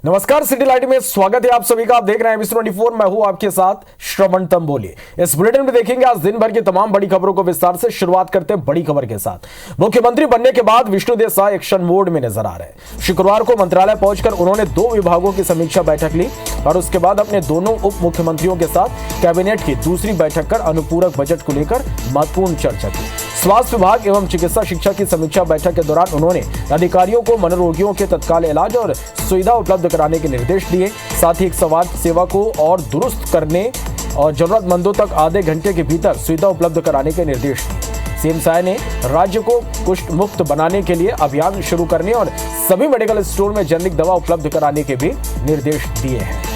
नमस्कार, city light में स्वागत है आप सभी का। आप देख रहे हैं एबीसी24। मैं हूं आपके साथ श्रवण तंबोली। इस बुलेटिन में देखेंगे आज दिन भर की तमाम बड़ी खबरों को विस्तार से। शुरुआत करते हैं बड़ी खबर के साथ। मुख्यमंत्री बनने के बाद विष्णुदेव साय एक्शन मोड में नजर आ रहे हैं। शुक्रवार को मंत्रालय पहुंचकर उन्होंने 2 विभागों की समीक्षा बैठक ली और उसके बाद अपने दोनों उप मुख्यमंत्रियों के साथ कैबिनेट की दूसरी बैठक कर अनुपूरक बजट को लेकर महत्वपूर्ण चर्चा की। स्वास्थ्य विभाग एवं चिकित्सा शिक्षा की समीक्षा बैठक के दौरान उन्होंने अधिकारियों को मनोरोगियों के तत्काल इलाज और सुविधा उपलब्ध कराने के निर्देश दिए। साथ ही एक स्वास्थ्य सेवा को और दुरुस्त करने और जरूरतमंदों तक आधे घंटे के भीतर सुविधा उपलब्ध कराने के निर्देश दिए। सीएम साय ने राज्य को कुष्ठ मुक्त बनाने के लिए अभियान शुरू करने और सभी मेडिकल स्टोर में जेनरिक दवा उपलब्ध कराने के भी निर्देश दिए हैं।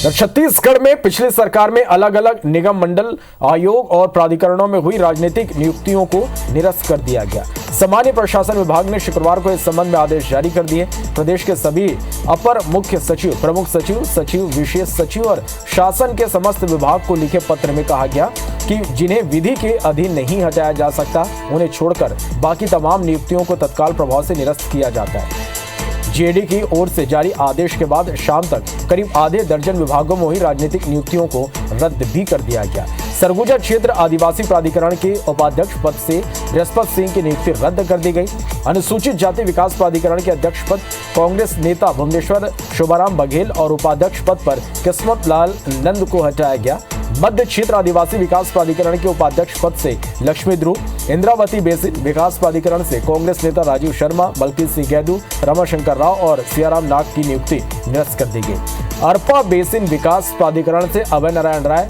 छत्तीसगढ़ में पिछली सरकार में अलग अलग निगम मंडल आयोग और प्राधिकरणों में हुई राजनीतिक नियुक्तियों को निरस्त कर दिया गया। सामान्य प्रशासन विभाग ने शुक्रवार को इस संबंध में आदेश जारी कर दिए। प्रदेश के सभी अपर मुख्य सचिव, प्रमुख सचिव, सचिव, विशेष सचिव और शासन के समस्त विभाग को लिखे पत्र में कहा गया कि जिन्हें विधि के अधीन नहीं हटाया जा सकता, उन्हें छोड़कर बाकी तमाम नियुक्तियों को तत्काल प्रभाव से निरस्त किया जाता है। जेडी की ओर से जारी आदेश के बाद शाम तक करीब आधे दर्जन विभागों में हुई राजनीतिक नियुक्तियों को रद्द भी कर दिया गया। सरगुजा क्षेत्र आदिवासी प्राधिकरण के उपाध्यक्ष पद से बृहस्पति सिंह की नियुक्ति रद्द कर दी गई। अनुसूचित जाति विकास प्राधिकरण के अध्यक्ष पद कांग्रेस नेता भुवनेश्वर शोभाराम बघेल और उपाध्यक्ष पद पर किस्मत लाल नंद को हटाया गया। मध्य क्षेत्र आदिवासी विकास प्राधिकरण के उपाध्यक्ष पद से लक्ष्मी ध्रुव, इंद्रावती बेसिन विकास प्राधिकरण से कांग्रेस नेता राजीव शर्मा, बलकीत सिंह गैदू, रमाशंकर राव और सियाराम नाग की नियुक्ति निरस्त कर दी गई। अरपा बेसिन विकास प्राधिकरण से अभय नारायण राय,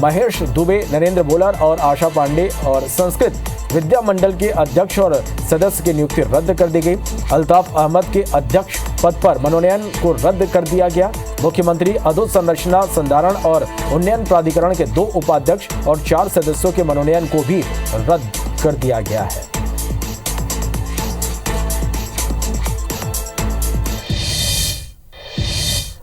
महेश दुबे, नरेंद्र बोलर और आशा पांडे और संस्कृत विद्या मंडल के अध्यक्ष और सदस्य की नियुक्ति रद्द कर दी गई। अल्ताफ अहमद के अध्यक्ष पद पर मनोनयन को रद्द कर दिया गया। मुख्यमंत्री अधोसंरचना संधारण और उन्नयन प्राधिकरण के 2 उपाध्यक्ष और 4 सदस्यों के मनोनयन को भी रद्द कर दिया गया है।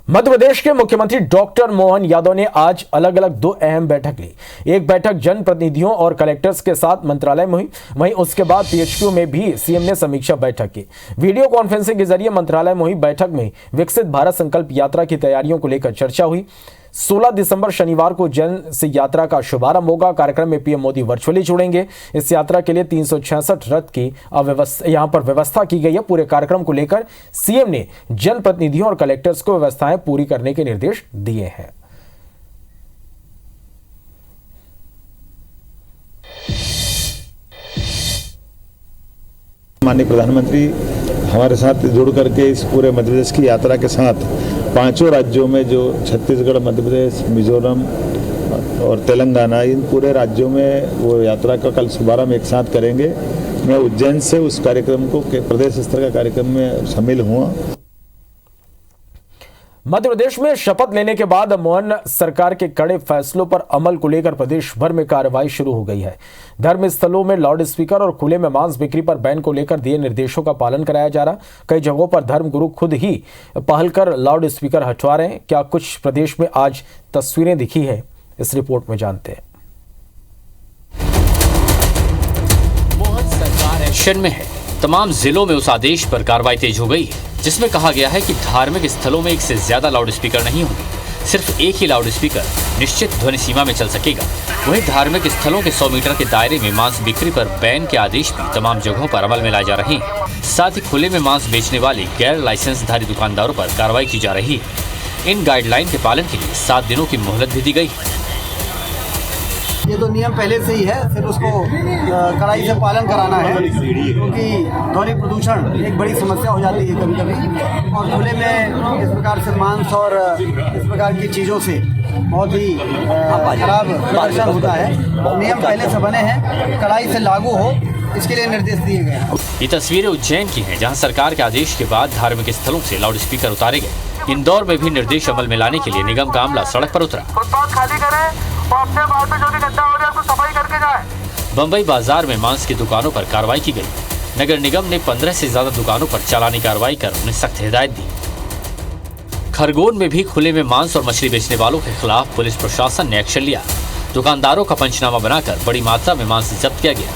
मध्य प्रदेश के मुख्यमंत्री डॉक्टर मोहन यादव ने आज अलग अलग 2 अहम बैठक ली। एक बैठक जनप्रतिनिधियों और कलेक्टर्स के साथ मंत्रालय में हुई, वहीं उसके बाद पीएचक्यू में भी सीएम ने समीक्षा बैठक की। वीडियो कॉन्फ्रेंसिंग के जरिए मंत्रालय में हुई बैठक में विकसित भारत संकल्प यात्रा की तैयारियों को लेकर चर्चा हुई। 16 दिसंबर शनिवार को जन से यात्रा का शुभारंभ होगा। कार्यक्रम में पीएम मोदी वर्चुअली जुड़ेंगे। इस यात्रा के लिए 366 रथ की यहां पर व्यवस्था की गई है। पूरे कार्यक्रम को लेकर सीएम ने जनप्रतिनिधियों और कलेक्टर्स को व्यवस्थाएं पूरी करने के निर्देश दिए हैं। माननीय प्रधानमंत्री हमारे साथ जुड़ करके इस पूरे मध्य प्रदेश की यात्रा के साथ 5 राज्यों में, जो छत्तीसगढ़, मध्य प्रदेश, मिजोरम और तेलंगाना, इन पूरे राज्यों में वो यात्रा का कल शुभारंभ एक साथ करेंगे। मैं उज्जैन से उस कार्यक्रम को प्रदेश स्तर का कार्यक्रम में शामिल हुआ। मध्य प्रदेश में शपथ लेने के बाद मोहन सरकार के कड़े फैसलों पर अमल को लेकर प्रदेश भर में कार्रवाई शुरू हो गई है। धर्म स्थलों में लाउड स्पीकर और खुले में मांस बिक्री पर बैन को लेकर दिए निर्देशों का पालन कराया जा रहा। कई जगहों पर धर्म गुरु खुद ही पहल कर लाउड स्पीकर हटवा रहे हैं। क्या कुछ प्रदेश में आज तस्वीरें दिखी है, इस रिपोर्ट में जानते हैं। मोहन सरकार एक्शन में है। तमाम जिलों में उस आदेश पर कार्रवाई तेज हो गई है जिसमें कहा गया है कि धार्मिक स्थलों में 1 से ज्यादा लाउड स्पीकर नहीं होंगे। सिर्फ एक ही लाउड स्पीकर निश्चित ध्वनि सीमा में चल सकेगा। वहीं धार्मिक स्थलों के 100 मीटर के दायरे में मांस बिक्री पर बैन के आदेश भी तमाम जगहों पर अमल में लाए जा रहे हैं। साथ ही खुले में मांस बेचने वाले गैर लाइसेंसधारी दुकानदारों पर कार्रवाई की जा रही है। इन गाइडलाइन के पालन के लिए 7 दिनों की मोहलत भी दी गई है। ये तो नियम पहले से ही है, फिर उसको कड़ाई से पालन कराना है, क्योंकि ध्वनि प्रदूषण एक बड़ी समस्या हो जाती है कभी कभी। और खुले में इस प्रकार से मांस और इस प्रकार की चीज़ों से बहुत ही खराब प्रदर्शन होता है। नियम पहले से बने हैं, कड़ाई से लागू हो, इसके लिए निर्देश दिए गए हैं। ये तस्वीरें उज्जैन की हैं, जहां सरकार के आदेश के बाद धार्मिक स्थलों से लाउड स्पीकर उतारे गए। इंदौर में भी निर्देश अमल में लाने के लिए निगम का अमला सड़क पर उतरा। फुटपाथ खाली करें और अपने बाहर में जो भी गड्ढा हो रहा है उसको सफाई करके जाए। बम्बई बाजार में मांस की दुकानों पर कार्रवाई की गई। नगर निगम ने 15 से ज्यादा दुकानों पर चालानी कार्रवाई कर उन्हें सख्त हिदायत दी। खरगोन में भी खुले में मांस और मछली बेचने वालों के खिलाफ पुलिस प्रशासन ने एक्शन लिया। दुकानदारों का पंचनामा बनाकर बड़ी मात्रा में मांस जब्त किया गया।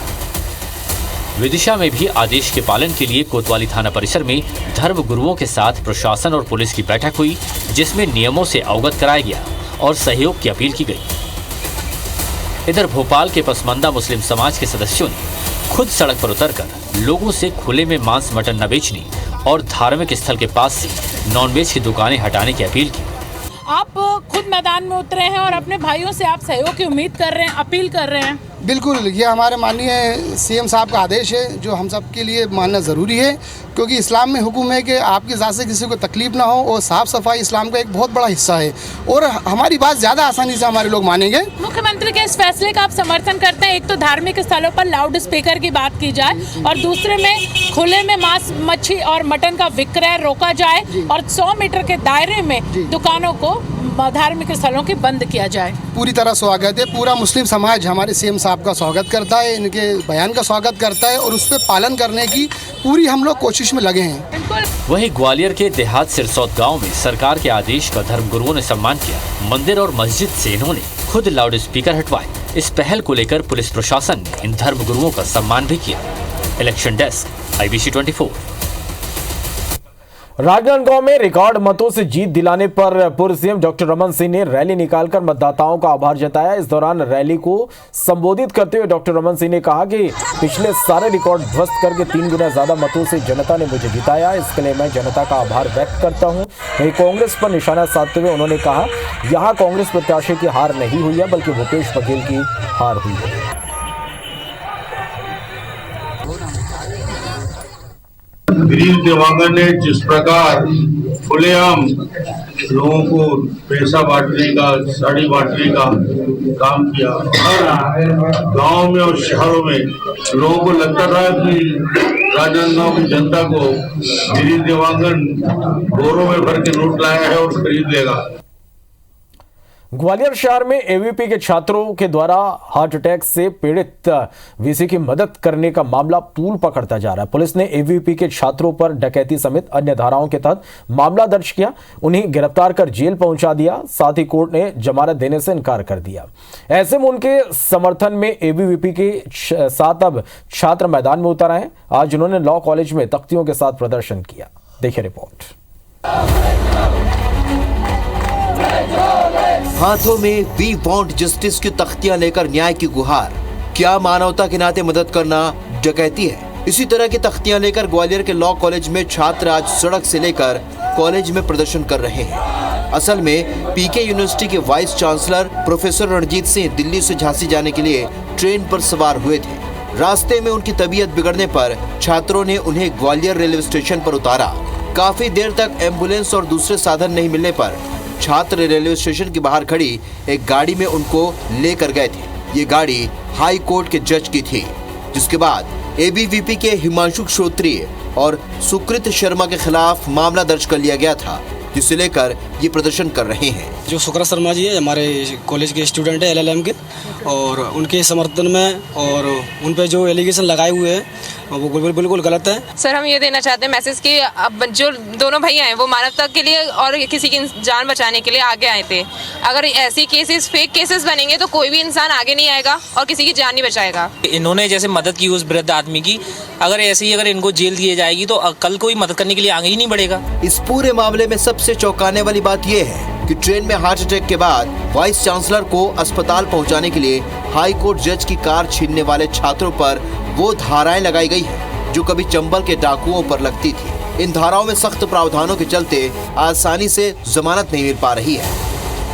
विदिशा में भी आदेश के पालन के लिए कोतवाली थाना परिसर में धर्म गुरुओं के साथ प्रशासन और पुलिस की बैठक हुई, जिसमें नियमों से अवगत कराया गया और सहयोग की अपील की गई। इधर भोपाल के पसमंदा मुस्लिम समाज के सदस्यों ने खुद सड़क पर उतरकर लोगों से खुले में मांस मटन न बेचने और धार्मिक स्थल के पास से नॉनवेज की दुकानें हटाने की अपील की। आप खुद मैदान में उतरे हैं और अपने भाइयों से आप सहयोग की उम्मीद कर रहे हैं, अपील कर रहे हैं। बिल्कुल, ये हमारे माननीय सीएम साहब का आदेश है जो हम सब के लिए मानना ज़रूरी है, क्योंकि इस्लाम में हुक्म है कि आपकी ज़ात से किसी को तकलीफ ना हो और साफ़ सफाई इस्लाम का एक बहुत बड़ा हिस्सा है और हमारी बात ज़्यादा आसानी से हमारे लोग मानेंगे। मुख्यमंत्री के इस फैसले का आप समर्थन करते हैं? एक तो धार्मिक स्थलों पर लाउड स्पीकर की बात की जाए और दूसरे में खुले में मांस मच्छी और मटन का विक्रय रोका जाए और 100 मीटर के दायरे में दुकानों को धार्मिक स्थलों के बंद किया जाए। पूरी तरह स्वागत है, पूरा मुस्लिम समाज हमारे सीएम साहब का स्वागत करता है, इनके बयान का स्वागत करता है और उस पर पालन करने की पूरी हम लोग कोशिश में लगे हैं। वहीं ग्वालियर के देहात सिरसौत गांव में सरकार के आदेश का धर्मगुरुओं ने सम्मान किया। मंदिर और मस्जिद से इन्होंने खुद लाउड स्पीकर हटवाए। इस पहल को लेकर पुलिस प्रशासन ने इन धर्मगुरुओं का सम्मान भी किया। Election desk, IBC 24। राजनांदगांव में रिकॉर्ड मतों से जीत दिलाने पर पूर्व सीएम डॉक्टर रमन सिंह ने रैली निकालकर मतदाताओं का आभार जताया। इस दौरान रैली को संबोधित करते हुए डॉक्टर रमन सिंह ने कहा कि पिछले सारे रिकॉर्ड ध्वस्त करके 3 गुना ज्यादा मतों से जनता ने मुझे जिताया। इसके लिए मैं जनता का आभार व्यक्त करता हूं। वहीं कांग्रेस पर निशाना साधते हुए उन्होंने कहा, यहां कांग्रेस प्रत्याशी की हार नहीं हुई है बल्कि भूपेश बघेल की हार हुई है। गिरीश देवांगन ने जिस प्रकार खुलेआम लोगों को पैसा बांटने का, साड़ी बांटने का काम किया, हर गांव में और शहरों में लोगों को लगता था कि राजनांदगांव की जनता को गिरीश देवांगन बोरों में भर के नोट लाया है और खरीद लेगा। ग्वालियर शहर में एबीवीपी के छात्रों के द्वारा हार्ट अटैक से पीड़ित वीसी की मदद करने का मामला तूल पकड़ता जा रहा है। पुलिस ने एबीवीपी के छात्रों पर डकैती समेत अन्य धाराओं के तहत मामला दर्ज किया, उन्हें गिरफ्तार कर जेल पहुंचा दिया। साथ ही कोर्ट ने जमानत देने से इनकार कर दिया। ऐसे में उनके समर्थन में एबीवीपी के साथ अब छात्र मैदान में उतर आए। आज उन्होंने लॉ कॉलेज में तख्तियों के साथ प्रदर्शन किया। देखिए रिपोर्ट। हाथों में वी वांट जस्टिस की तख्तियां लेकर न्याय की गुहार। क्या मानवता के नाते मदद करना डकैती है? इसी तरह की तख्तियां लेकर ग्वालियर के लॉ कॉलेज में छात्र आज सड़क से लेकर कॉलेज में प्रदर्शन कर रहे हैं। असल में पीके यूनिवर्सिटी के vice chancellor professor Ranjit Singh Delhi से झांसी जाने के लिए ट्रेन पर सवार हुए थे। रास्ते में उनकी तबीयत बिगड़ने पर छात्रों ने उन्हें ग्वालियर रेलवे स्टेशन पर उतारा। काफी देर तक एम्बुलेंस और दूसरे साधन नहीं मिलने पर छात्र रेलवे स्टेशन के बाहर खड़ी एक गाड़ी में उनको लेकर गए थे। ये गाड़ी हाई कोर्ट के जज की थी, जिसके बाद एबीवीपी के हिमांशु क्षोत्रिय और सुकृत शर्मा के खिलाफ मामला दर्ज कर लिया गया था, जिसे लेकर ये प्रदर्शन कर रहे हैं। जो सुकृत शर्मा जी है हमारे कॉलेज के स्टूडेंट है LLM के, और उनके समर्थन में और उन पे जो एलिगेशन लगाए हुए हैं वो बिल्कुल गलत है। सर हम ये देना चाहते हैं मैसेज कि अब जो दोनों भैया हैं वो मानवता के लिए और किसी की जान बचाने के लिए आगे आए थे। अगर ऐसी केसेस फेक केसेस बनेंगे तो कोई भी इंसान आगे नहीं आएगा और किसी की जान नहीं बचाएगा। इन्होंने जैसे मदद की उस वृद्ध आदमी की, अगर ऐसे ही अगर इनको जेल दी जाएगी तो कल कोई मदद करने के लिए आगे ही नहीं बढ़ेगा। इस पूरे मामले में सबसे चौंकाने वाली बात यह है कि ट्रेन में हार्ट अटैक के बाद वाइस चांसलर को अस्पताल पहुंचाने के लिए हाई कोर्ट जज की कार छीनने वाले छात्रों पर वो धाराएं लगाई गई है जो कभी चंबल के डाकुओं पर लगती थी। इन धाराओं में सख्त प्रावधानों के चलते आसानी से जमानत नहीं मिल पा रही है।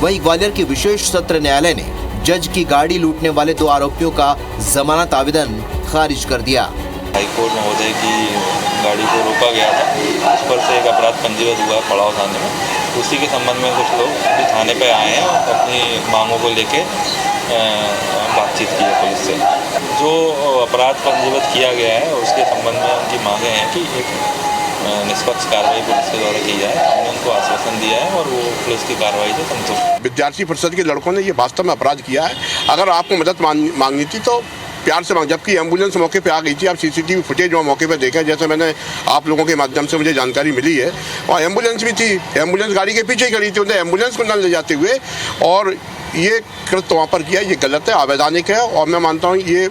वहीं ग्वालियर की विशेष सत्र न्यायालय ने जज की गाड़ी लूटने वाले 2 आरोपियों का जमानत आवेदन खारिज कर दिया। हाईकोर्ट महोदय की गाड़ी को रोका गया था, उस पर से एक अपराध पंजीबद्ध हुआ है पड़ाव थाने में। उसी के संबंध में कुछ लोग थाने पे आए हैं और अपनी मांगों को लेके बातचीत की है पुलिस से। जो अपराध पंजीबद्ध किया गया है उसके संबंध में उनकी मांगे हैं कि एक निष्पक्ष कार्रवाई पुलिस के द्वारा की जाए। हमने उनको आश्वासन दिया है और वो पुलिस की कार्रवाई से संतुष्ट। विद्यार्थी परिषद के लड़कों ने ये वास्तव में अपराध किया है। अगर आपको मदद मांगनी थी तो प्यार से मांग, जबकि एम्बुलेंस मौके पे आ गई थी। आप सीसीटीवी फुटेज वहाँ मौके पे देखा, जैसे मैंने आप लोगों के माध्यम से मुझे जानकारी मिली है, वहाँ एम्बुलेंस भी थी, एम्बुलेंस गाड़ी के पीछे ही खड़ी थी, उन्हें एम्बुलेंस को न ले जाते हुए और ये कृत्य वहाँ पर किया, ये गलत है, अवैधानिक है और मैं मानता हूँ ये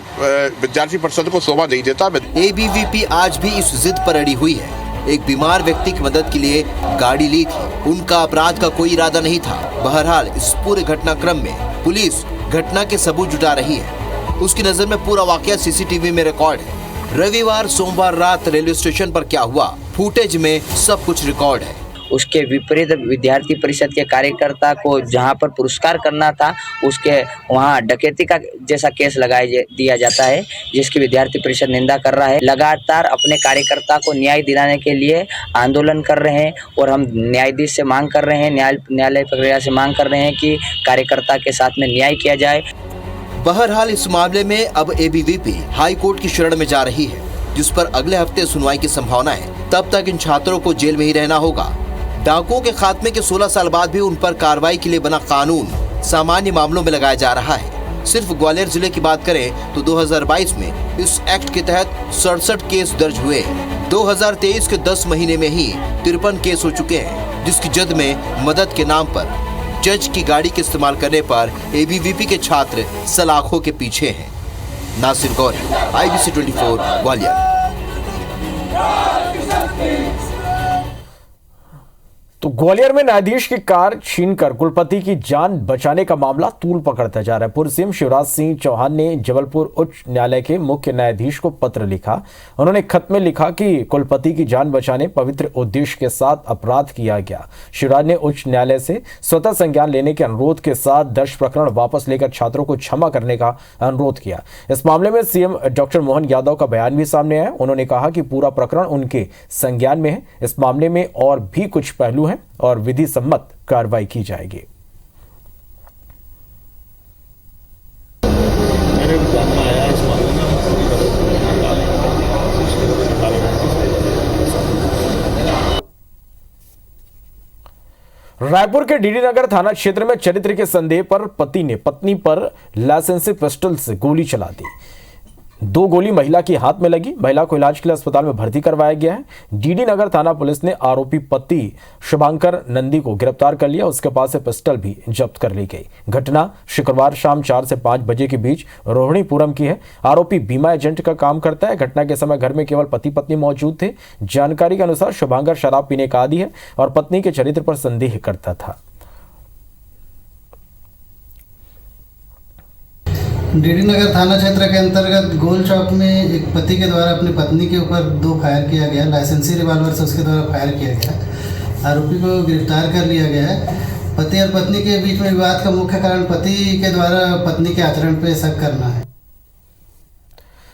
विद्यार्थी परिषद को शोभा नहीं देता। एबीवीपी आज भी इस जिद पर अड़ी हुई है। एक बीमार व्यक्ति की मदद के लिए गाड़ी ली थी, उनका अपराध का कोई इरादा नहीं था। बहरहाल इस पूरे घटनाक्रम में पुलिस घटना के सबूत जुटा रही है। उसकी नजर में पूरा वाकया सीसीटीवी में रिकॉर्ड है। रविवार सोमवार रात रेलवे स्टेशन पर क्या हुआ, फुटेज में सब कुछ रिकॉर्ड है। उसके विपरीत विद्यार्थी परिषद के कार्यकर्ता को जहां पर पुरस्कार करना था, उसके वहां डकैती का जैसा केस लगाया दिया जाता है, जिसकी विद्यार्थी परिषद निंदा कर रहा है। लगातार अपने कार्यकर्ता को न्याय दिलाने के लिए आंदोलन कर रहे हैं और हम न्यायाधीश से मांग कर रहे हैं, न्यायालय प्रक्रिया से मांग कर रहे हैं कि कार्यकर्ता के साथ में न्याय किया जाए। बहरहाल इस मामले में अब एबीवीपी हाई कोर्ट की शरण में जा रही है, जिस पर अगले हफ्ते सुनवाई की संभावना है। तब तक इन छात्रों को जेल में ही रहना होगा। डाकुओं के खात्मे के 16 साल बाद भी उन पर कार्रवाई के लिए बना कानून सामान्य मामलों में लगाया जा रहा है। सिर्फ ग्वालियर जिले की बात करें तो 2022 में इस एक्ट के तहत 67 केस दर्ज हुए। 2023 के 10 महीने में ही 53 केस हो चुके हैं, जिसकी जद में मदद के नाम पर जज की गाड़ी के इस्तेमाल करने पर एबीवीपी के छात्र सलाखों के पीछे हैं। नासिर गौरी, IBC 24 ग्वालियर। तो ग्वालियर में न्यायाधीश की कार छीनकर कुलपति की जान बचाने का मामला तूल पकड़ता जा रहा है। पूर्व सीएम शिवराज सिंह चौहान ने जबलपुर उच्च न्यायालय के मुख्य न्यायाधीश को पत्र लिखा। उन्होंने खत में लिखा कि कुलपति की जान बचाने पवित्र उद्देश्य के साथ अपराध किया गया। शिवराज ने उच्च न्यायालय से स्वतः संज्ञान लेने के अनुरोध के साथ दर्ज प्रकरण वापस लेकर छात्रों को क्षमा करने का अनुरोध किया। इस मामले में सीएम डॉक्टर मोहन यादव का बयान भी सामने आया। उन्होंने कहा कि पूरा प्रकरण उनके संज्ञान में है। इस मामले में और भी कुछ पहलू हैं और विधि सम्मत कार्रवाई की जाएगी। रायपुर के डीडी नगर थाना क्षेत्र में चरित्र के संदेह पर पति ने पत्नी पर लाइसेंसी पिस्टल से गोली चला दी। 2 गोली महिला की हाथ में लगी। महिला को इलाज के लिए अस्पताल में भर्ती करवाया गया है। डीडी नगर थाना पुलिस ने आरोपी पति शुभांकर नंदी को गिरफ्तार कर लिया। उसके पास से पिस्टल भी जब्त कर ली गई। घटना शुक्रवार शाम 4 से 5 बजे के बीच रोहिणीपुरम की है। आरोपी बीमा एजेंट का काम करता है। घटना के समय घर में केवल पति पत्नी मौजूद थे। जानकारी के अनुसार शुभांकर शराब पीने का आदी है और पत्नी के चरित्र पर संदेह करता था। डीडी नगर थाना क्षेत्र के अंतर्गत गोल चौक में एक पति के द्वारा अपनी पत्नी के ऊपर 2 फायर किया गया। लाइसेंसी रिवॉल्वर से उसके द्वारा फायर किया गया। आरोपी को गिरफ्तार कर लिया गया है। पति और पत्नी के बीच में विवाद का मुख्य कारण पति के द्वारा पत्नी के आचरण पर शक करना है।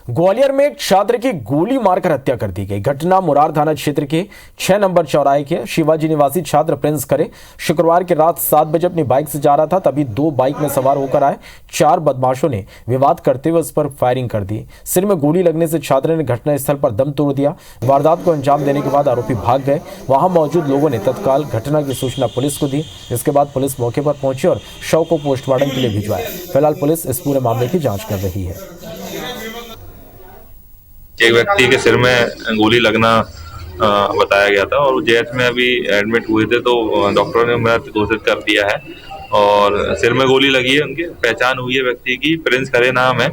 ग्वालियर में एक छात्र की गोली मारकर हत्या कर दी गई। घटना मुरार थाना क्षेत्र के 6 नंबर चौराहे के शिवाजी निवासी छात्र प्रिंस खरे शुक्रवार की रात 7 बजे अपनी बाइक से जा रहा था। तभी 2 बाइक में सवार होकर आए 4 बदमाशों ने विवाद करते हुए उस पर फायरिंग कर दी। सिर में गोली लगने से छात्र ने घटनास्थल पर दम तोड़ दिया। वारदात को अंजाम देने के बाद आरोपी भाग गए। वहां मौजूद लोगों ने तत्काल घटना की सूचना पुलिस को दी। इसके बाद पुलिस मौके पर पहुंची और शव को पोस्टमार्टम के लिए भिजवाया। फिलहाल पुलिस इस पूरे मामले की जांच कर रही है। एक व्यक्ति के सिर में गोली लगना बताया गया था और जेएच में अभी एडमिट हुए थे, तो डॉक्टरों ने मृत घोषित कर दिया है और सिर में गोली लगी है। उनकी पहचान हुई है व्यक्ति की, प्रिंस खरे नाम है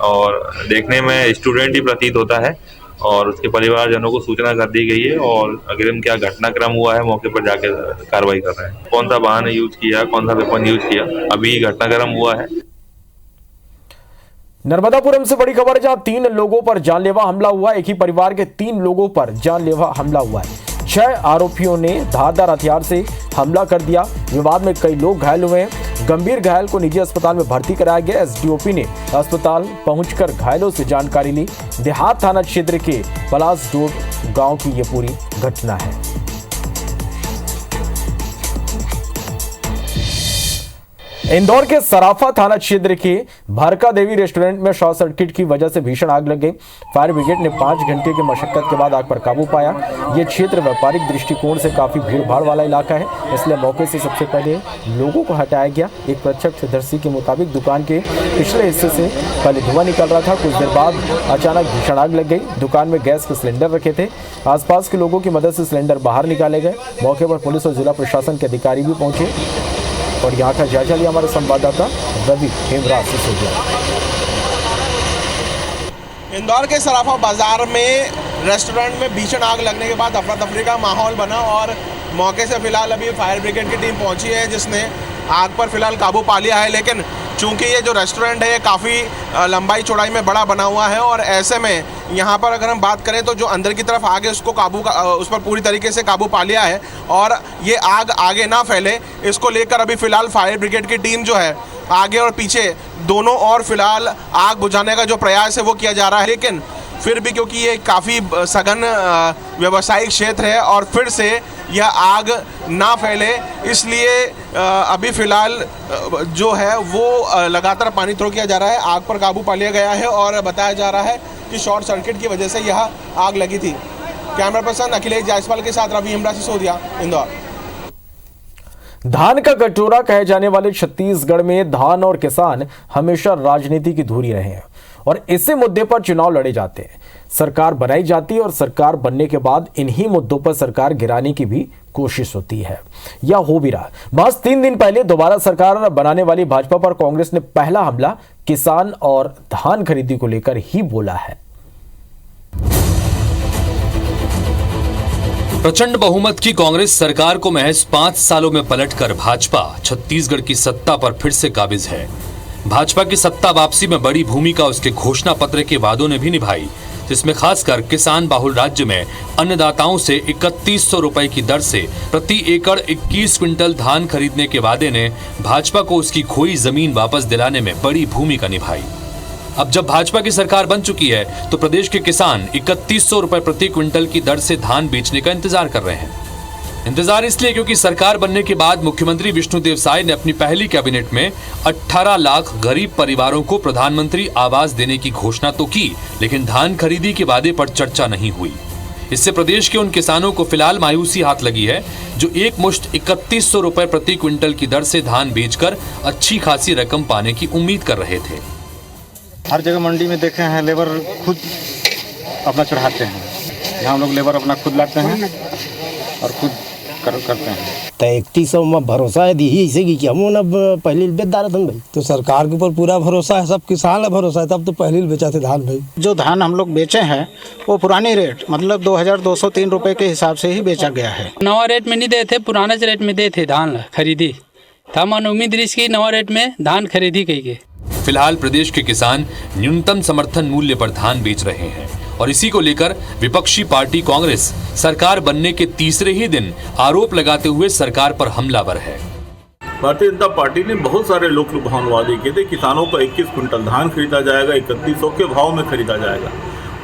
और देखने में स्टूडेंट ही प्रतीत होता है और उसके परिवारजनों को सूचना कर दी गई है और अग्रिम क्या घटनाक्रम हुआ है मौके पर जाके कार्रवाई कर रहे हैं। कौन सा वाहन यूज किया, कौन सा वेपन यूज किया, अभी घटनाक्रम हुआ है। नर्मदापुरम से बड़ी खबर है, जहां 3 लोगों पर जानलेवा हमला हुआ। एक ही परिवार के 3 लोगों पर जानलेवा हमला हुआ है। 6 आरोपियों ने धारदार हथियार से हमला कर दिया। विवाद में कई लोग घायल हुए हैं। गंभीर घायल को निजी अस्पताल में भर्ती कराया गया। एसडीओपी ने अस्पताल पहुंचकर घायलों से जानकारी ली। देहात थाना क्षेत्र के पलास डोब गांव की यह पूरी घटना है। इंदौर के सराफा थाना क्षेत्र के भरका देवी रेस्टोरेंट में शॉर्ट सर्किट की वजह से भीषण आग लग गई। फायर ब्रिगेड ने 5 घंटे की मशक्कत के बाद आग पर काबू पाया। ये क्षेत्र व्यापारिक दृष्टिकोण से काफी भीड़ भाड़ वाला इलाका है, इसलिए मौके से सबसे पहले लोगों को हटाया गया। एक प्रत्यक्षदर्शी के मुताबिक दुकान के पिछले हिस्से से पहले धुआं निकल रहा था। कुछ देर बाद अचानक भीषण आग लग गई। दुकान में गैस के सिलेंडर रखे थे। आसपास के लोगों की मदद से सिलेंडर बाहर निकाले गए। मौके पर पुलिस और जिला प्रशासन के अधिकारी भी पहुंचे और यहाँ का जायजा लिया हमारे संवाददाता रवि हेमराज सिसोदिया। इंदौर के सराफा बाजार में रेस्टोरेंट में भीषण आग लगने के बाद अफरा तफरी का माहौल बना और मौके से फिलहाल अभी फायर ब्रिगेड की टीम पहुंची है, जिसने आग पर फिलहाल काबू पा लिया है। लेकिन चूंकि ये जो रेस्टोरेंट है ये काफ़ी लंबाई चौड़ाई में बड़ा बना हुआ है और ऐसे में यहाँ पर अगर हम बात करें तो जो अंदर की तरफ आगे उसको उस पर पूरी तरीके से काबू पा लिया है और ये आग आगे ना फैले, इसको लेकर अभी फ़िलहाल फायर ब्रिगेड की टीम जो है आगे और पीछे दोनों और फिलहाल आग बुझाने का जो प्रयास है वो किया जा रहा है। लेकिन फिर भी क्योंकि ये काफ़ी सघन व्यावसायिक क्षेत्र है और फिर से यह आग ना फैले, इसलिए अभी फ़िलहाल जो है वो लगातार पानी थ्रो किया जा रहा है। आग पर काबू पा लिया गया है और बताया जा रहा है कि शॉर्ट सर्किट की वजह से यह आग लगी थी। कैमरा पर्सन अखिलेश जायसवाल के साथ रवि हेमराज सिसोदिया, इंदौर। धान का कटोरा कहे जाने वाले छत्तीसगढ़ में धान और किसान हमेशा राजनीति की धुरी रहे हैं और इसी मुद्दे पर चुनाव लड़े जाते हैं। सरकार बनाई जाती है और सरकार बनने के बाद इन्हीं मुद्दों पर सरकार गिराने की भी कोशिश होती है, या हो भी रहा। बस 3 दिन पहले दोबारा सरकार बनाने वाली भाजपा पर कांग्रेस ने पहला हमला किसान और धान खरीदी को लेकर ही बोला है। प्रचंड बहुमत की कांग्रेस सरकार को महज 5 सालों में पलटकर भाजपा छत्तीसगढ़ की सत्ता पर फिर से काबिज है। भाजपा की सत्ता वापसी में बड़ी भूमिका उसके घोषणा पत्र के वादों ने भी निभाई, जिसमें खासकर किसान बाहुल राज्य में अन्नदाताओं से 3100 रुपए की दर से प्रति एकड़ 21 क्विंटल धान खरीदने के वादे ने भाजपा को उसकी खोई जमीन वापस दिलाने में बड़ी भूमिका निभाई। अब जब भाजपा की सरकार बन चुकी है तो प्रदेश के किसान 3100 रुपए प्रति क्विंटल की दर से धान बेचने का इंतजार कर रहे हैं। इंतजार इसलिए क्योंकि सरकार बनने के बाद मुख्यमंत्री विष्णुदेव साय ने अपनी पहली कैबिनेट में 18 लाख गरीब परिवारों को प्रधानमंत्री आवास देने की घोषणा तो की, लेकिन धान खरीदी के वादे पर चर्चा नहीं हुई। इससे प्रदेश के उन किसानों को फिलहाल मायूसी हाथ लगी है जो एक मुश्त 3100 रुपए प्रति क्विंटल की दर से धान बेचकर अच्छी खासी रकम पाने की उम्मीद कर रहे थे। हर जगह मंडी में देखे हैं लेबर खुद अपना चढ़ाते हैं, यहाँ हम लोग लेबर अपना खुद लाते हैं और खुद करते हैं। तो 3100 में भरोसा है दी इसे कि हम अब पहले बेचदार थे भाई, तो सरकार के ऊपर पूरा भरोसा है, सब किसान का भरोसा है, तब तो पहले बेचा थे धान भाई। जो धान हम लोग बेचे हैं वो पुरानी रेट मतलब 2203 रुपए के हिसाब से ही बेचा गया है। नवा रेट में नहीं दे थे, पुराने रेट में दे थे धान खरीदी था। मन उम्मीद की नवा रेट में धान खरीदी गई है। फिलहाल प्रदेश के किसान न्यूनतम समर्थन मूल्य पर धान बेच रहे हैं और इसी को लेकर विपक्षी पार्टी कांग्रेस सरकार बनने के तीसरे ही दिन आरोप लगाते हुए सरकार पर हमलावर है। भारतीय जनता पार्टी ने बहुत सारे लोक लुभावन वादे किए थे। किसानों को 21 क्विंटल धान खरीदा जाएगा, 3100 के भाव में खरीदा जाएगा।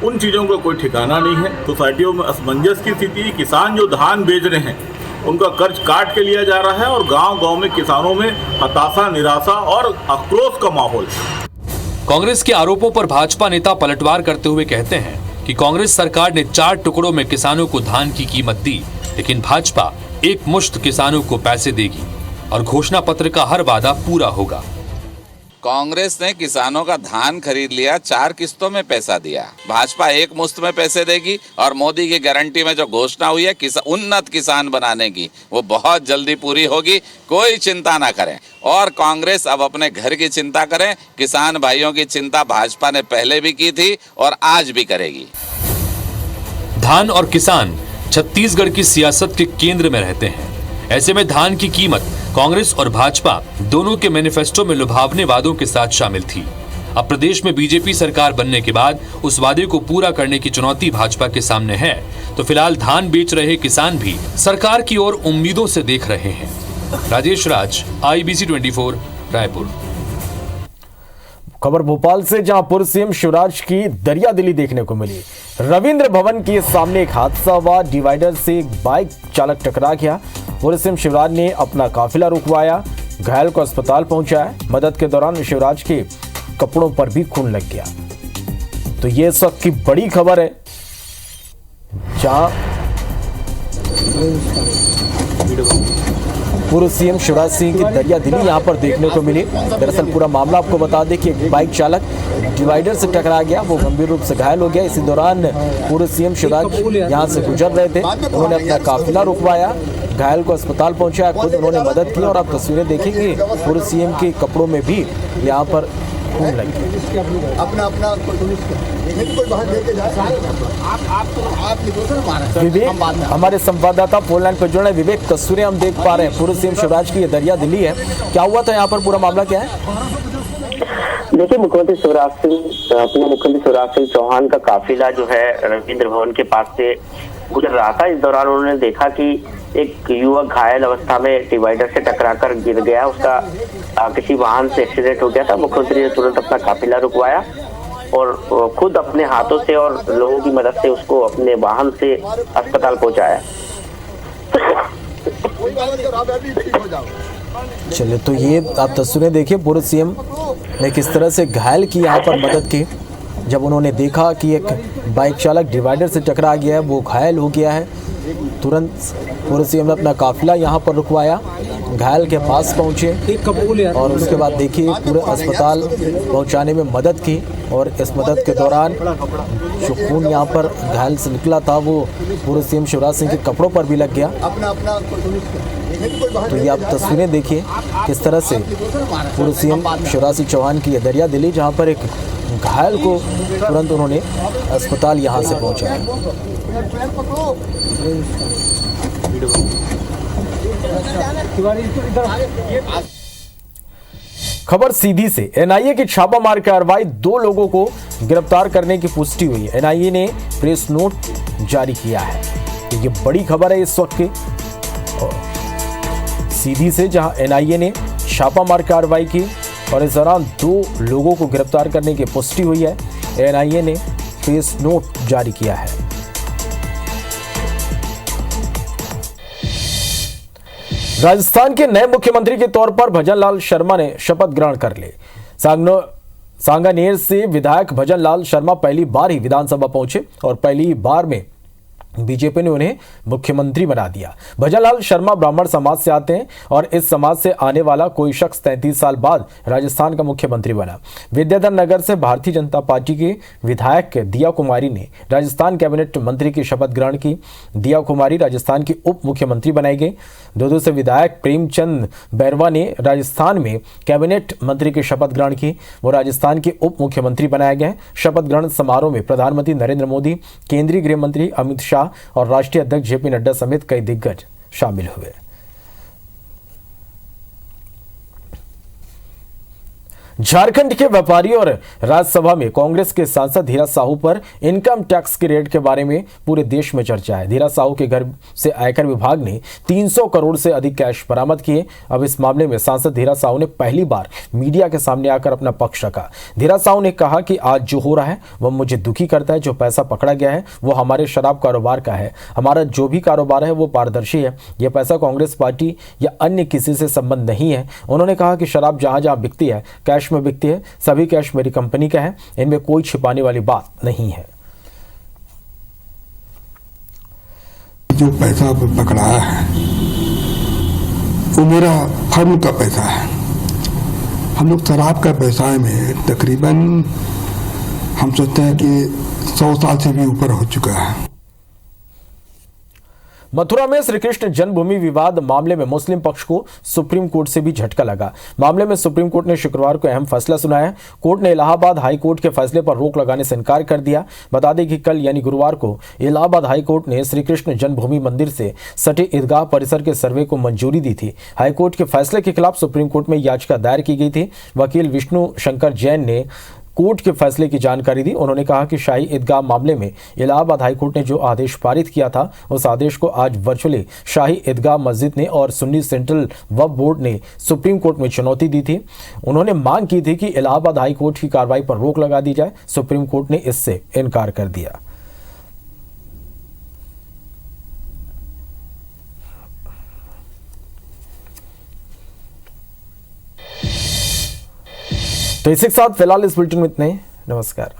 उन चीज़ों का कोई ठिकाना नहीं है। सोसाइटियों में असमंजस की स्थिति, किसान जो धान बेच रहे हैं उनका कर्ज काट के लिया जा रहा है और गांव-गांव में किसानों में हताशा, निराशा और आक्रोश का माहौल। कांग्रेस के आरोपों पर भाजपा नेता पलटवार करते हुए कहते हैं कि कांग्रेस सरकार ने 4 टुकड़ों में किसानों को धान की कीमत दी, लेकिन भाजपा एक मुश्त किसानों को पैसे देगी और घोषणा पत्र का हर वादा पूरा होगा। कांग्रेस ने किसानों का धान खरीद लिया, 4 किस्तों में पैसा दिया। भाजपा एक मुश्त में पैसे देगी और मोदी की गारंटी में जो घोषणा हुई है उन्नत किसान बनाने की, वो बहुत जल्दी पूरी होगी। कोई चिंता ना करें और कांग्रेस अब अपने घर की चिंता करें। किसान भाइयों की चिंता भाजपा ने पहले भी की थी और आज भी करेगी। धान और किसान छत्तीसगढ़ की सियासत के केंद्र में रहते हैं। ऐसे में धान की कीमत कांग्रेस और भाजपा दोनों के मैनिफेस्टो में लुभावने वादों के साथ शामिल थी। अब प्रदेश में बीजेपी सरकार बनने के बाद उस वादे को पूरा करने की चुनौती भाजपा के सामने है, तो फिलहाल धान बेच रहे किसान भी सरकार की ओर उम्मीदों से देख रहे हैं। राजेश राज, IBC 24, रायपुर। खबर भोपाल से, जहां पूर्व सीएम शिवराज की दरियादिली देखने को मिली। रविंद्र भवन के सामने एक हादसा हुआ। डिवाइडर से एक बाइक चालक टकरा गया। पूर्व सीएम शिवराज ने अपना काफिला रुकवाया। घायल को अस्पताल पहुंचाया। मदद के दौरान शिवराज के कपड़ों पर भी खून लग गया। तो ये इस वक्त की बड़ी खबर है, जहां पूर्व सीएम शिवराज सिंह की दरिया दिली यहां पर देखने को मिली। दरअसल पूरा मामला आपको बता दें कि एक बाइक चालक डिवाइडर से टकरा गया, वो गंभीर रूप से घायल हो गया। इसी दौरान पूर्व सीएम शिवराज यहां से गुजर रहे थे, उन्होंने अपना काफिला रुकवाया, घायल को अस्पताल पहुंचाया, खुद उन्होंने मदद की। और आप तस्वीरें देखेंगे पूर्व सीएम के कपड़ों में भी यहाँ पर खून लग गया। विवेक हमारे संवाददाता फोन लाइन पर जुड़े। विवेक, तस्वीरें हम देख पा रहे हैं, पूर्व सीएम शिवराज की ये दरिया दिली है, क्या हुआ था यहाँ पर, पूरा मामला क्या है? देखिए, मुख्यमंत्री शिवराज सिंह चौहान का काफिला जो है रविंद्र भवन के पास से गुजर रहा था। इस दौरान उन्होंने देखा कि एक युवक घायल अवस्था में डिवाइडर से टकराकर गिर गया, उसका किसी वाहन से एक्सीडेंट हो गया था। मुख्यमंत्री ने तुरंत अपना काफिला रुकवाया और खुद अपने हाथों से और लोगों की मदद से उसको अपने वाहन से अस्पताल पहुंचाया। चलिए, तो ये आप तस्वीरें देखिए, पूर्व सीएम ने किस तरह से घायल की यहाँ पर मदद की। जब उन्होंने देखा कि एक बाइक चालक डिवाइडर से टकरा गया है, वो घायल हो गया है, तुरंत पूर्व सीएम ने अपना काफिला यहाँ पर रुकवाया, घायल के पास पहुँचे और उसके बाद देखिए पूरे अस्पताल पहुँचाने में मदद की। और इस मदद के दौरान जो खून यहाँ पर घायल से निकला था वो पूर्व सीएम शिवराज सिंह के कपड़ों पर भी लग गया। तो ये आप तस्वीरें देखिए किस तरह से पूर्व सीएम शिवराज सिंह चौहान की ये दरिया दिली, जहाँ पर एक घायल को तुरंत उन्होंने अस्पताल यहाँ से पहुँचाया। खबर सीधी से, एनआईए की छापामार कार्रवाई, 2 लोगों को गिरफ्तार करने की पुष्टि हुई। एनआईए ने प्रेस नोट जारी किया है। तो ये बड़ी खबर है इस वक्त की सीधी से, जहां एनआईए ने छापामार कार्रवाई की और इस दौरान 2 लोगों को गिरफ्तार करने की पुष्टि हुई है। एनआईए ने प्रेस नोट जारी किया है। राजस्थान के नए मुख्यमंत्री के तौर पर भजनलाल शर्मा ने शपथ ग्रहण कर ली। सांगानेर से विधायक भजनलाल शर्मा पहली बार ही विधानसभा पहुंचे और पहली बार में बीजेपी ने उन्हें मुख्यमंत्री बना दिया। भजनलाल शर्मा ब्राह्मण समाज से आते हैं और इस समाज से आने वाला कोई शख्स 33 साल बाद राजस्थान का मुख्यमंत्री बना। विद्याधर नगर से भारतीय जनता पार्टी के विधायक दिया कुमारी ने राजस्थान कैबिनेट मंत्री की शपथ ग्रहण की। दिया कुमारी राजस्थान की उप मुख्यमंत्री बनाई गई। दोदो से विधायक प्रेमचंद बैरवा ने राजस्थान में कैबिनेट मंत्री की शपथ ग्रहण की। वो राजस्थान के उप मुख्यमंत्री बनाए गए। शपथ ग्रहण समारोह में प्रधानमंत्री नरेंद्र मोदी, केंद्रीय गृह मंत्री अमित शाह और राष्ट्रीय अध्यक्ष जेपी नड्डा समेत कई दिग्गज शामिल हुए। झारखंड के व्यापारी और राज्यसभा में कांग्रेस के सांसद धीरज साहू पर इनकम टैक्स के रेट के बारे में पूरे देश में चर्चा है। धीरज साहू के घर से आयकर विभाग ने 300 करोड़ से अधिक कैश बरामद किए। अब इस मामले में सांसद धीरज साहू ने पहली बार मीडिया के सामने आकर अपना पक्ष रखा। धीरज साहू ने कहा कि आज जो हो रहा है वह मुझे दुखी करता है। जो पैसा पकड़ा गया है वो हमारे शराब कारोबार का है। हमारा जो भी कारोबार है वो पारदर्शी है। यह पैसा कांग्रेस पार्टी या अन्य किसी से संबंध नहीं है। उन्होंने कहा कि शराब जहां जहां बिकती है कैश में बिकती है। सभी कैश मेरी कंपनी का है, इनमें कोई छिपाने वाली बात नहीं है। जो पैसा पकड़ाया है वो मेरा फर्म का पैसा है। हम लोग शराब का व्यवसाय में तकरीबन हम सोचते हैं कि 100 साल से भी ऊपर हो चुका है। मथुरा में श्री कृष्ण जन्मभूमि विवाद मामले में मुस्लिम पक्ष को सुप्रीम कोर्ट से भी झटका लगा। मामले में सुप्रीम कोर्ट ने शुक्रवार को अहम फैसला सुनाया। कोर्ट ने इलाहाबाद हाई कोर्ट के फैसले पर रोक लगाने से इनकार कर दिया। बता दें कि कल यानी गुरुवार को इलाहाबाद हाई कोर्ट ने श्री कृष्ण जन्मभूमि मंदिर से सटे ईदगाह परिसर के सर्वे को मंजूरी दी थी। हाई कोर्ट के फैसले के खिलाफ सुप्रीम कोर्ट में याचिका दायर की गई थी। वकील विष्णु शंकर जैन ने कोर्ट के फैसले की जानकारी दी। उन्होंने कहा कि शाही ईदगाह मामले में इलाहाबाद हाईकोर्ट ने जो आदेश पारित किया था उस आदेश को आज वर्चुअली शाही ईदगाह मस्जिद ने और सुन्नी सेंट्रल वक्फ बोर्ड ने सुप्रीम कोर्ट में चुनौती दी थी। उन्होंने मांग की थी कि इलाहाबाद हाईकोर्ट की कार्रवाई पर रोक लगा दी जाए। सुप्रीम कोर्ट ने इससे इनकार कर दिया। तो इसी के साथ फिलहाल इस बुलेटिन में इतने ही। नमस्कार।